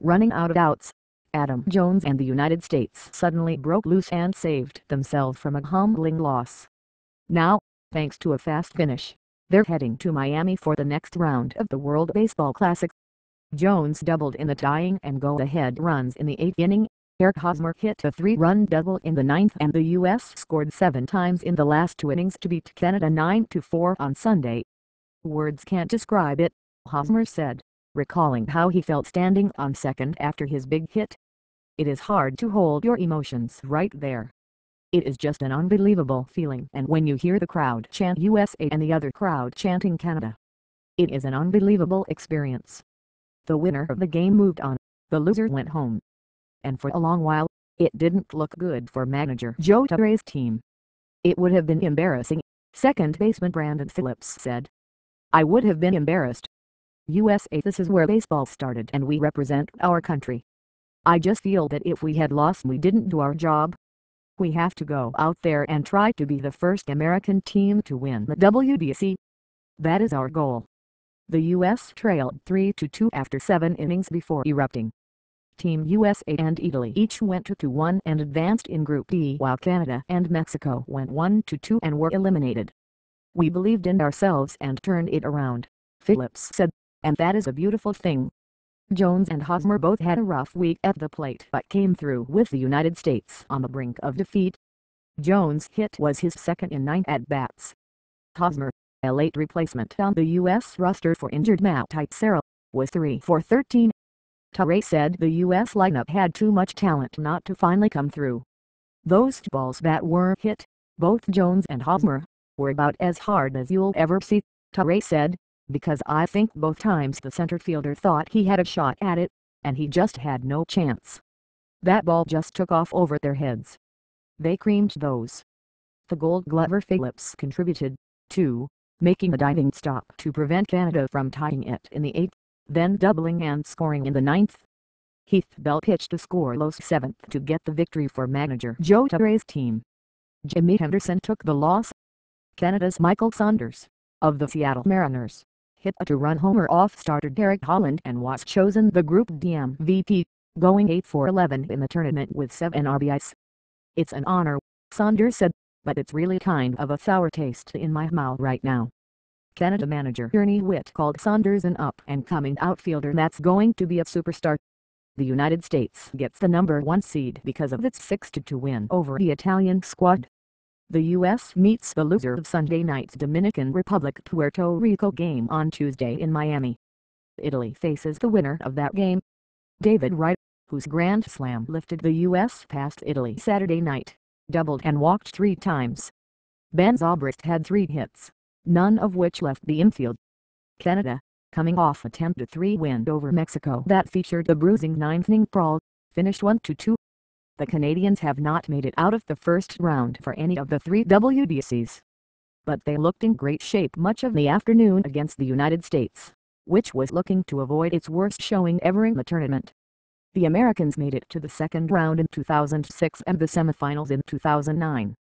Running out of outs, Adam Jones and the United States suddenly broke loose and saved themselves from a humbling loss. Now, thanks to a fast finish, they're heading to Miami for the next round of the World Baseball Classic. Jones doubled in the tying and go-ahead runs in the 8th inning. Hosmer hit a 3-run double in the 9th, and the U.S. scored 7 times in the last 2 innings to beat Canada 9-4 on Sunday. "Words can't describe it," Hosmer said, recalling how he felt standing on second after his big hit. "It is hard to hold your emotions right there. It is just an unbelievable feeling, and when you hear the crowd chant USA and the other crowd chanting Canada, it is an unbelievable experience." The winner of the game moved on, the loser went home. And for a long while, it didn't look good for manager Joe Torre's team. "It would have been embarrassing," second baseman Brandon Phillips said. "I would have been embarrassed. USA, this is where baseball started and we represent our country. I just feel that if we had lost, we didn't do our job. We have to go out there and try to be the first American team to win the WBC. That is our goal." The U.S. trailed 3-2 after 7 innings before erupting. Team USA and Italy each went 2-1 and advanced in Group D, while Canada and Mexico went 1-2 and were eliminated. "We believed in ourselves and turned it around," Phillips said, "and that is a beautiful thing." Jones and Hosmer both had a rough week at the plate but came through with the United States on the brink of defeat. Jones' hit was his second in 9 at-bats. Hosmer, a late replacement on the U.S. roster for injured Matt Teixeira, was 3 for 13. Torre said the U.S. lineup had too much talent not to finally come through. "Those balls that were hit, both Jones and Hosmer, were about as hard as you'll ever see," Torre said, "because I think both times the center fielder thought he had a shot at it, and he just had no chance. That ball just took off over their heads. They creamed those." The Gold Glover Phillips contributed, too, making a diving stop to prevent Canada from tying it in the 8th, then doubling and scoring in the 9th. Heath Bell pitched a scoreless 7th to get the victory for manager Joe Torre's team. Jimmy Henderson took the loss. Canada's Michael Saunders, of the Seattle Mariners, hit a 2-run homer off starter Derek Holland and was chosen the Group D MVP, going 8 for 11 in the tournament with 7 RBIs. "It's an honor," Saunders said, "but it's really kind of a sour taste in my mouth right now." Canada manager Ernie Whitt called Saunders an up-and-coming outfielder that's going to be a superstar. The United States gets the number 1 seed because of its 6-2 win over the Italian squad. The U.S. meets the loser of Sunday night's Dominican Republic-Puerto Rico game on Tuesday in Miami. Italy faces the winner of that game, David Wright, whose grand slam lifted the U.S. past Italy Saturday night, doubled and walked 3 times. Ben Zobrist had 3 hits, none of which left the infield. Canada, coming off a 10-3 win over Mexico that featured a bruising 9th-inning brawl, finished 1-2. The Canadians have not made it out of the first round for any of the 3 WBCs. But they looked in great shape much of the afternoon against the United States, which was looking to avoid its worst showing ever in the tournament. The Americans made it to the second round in 2006 and the semifinals in 2009.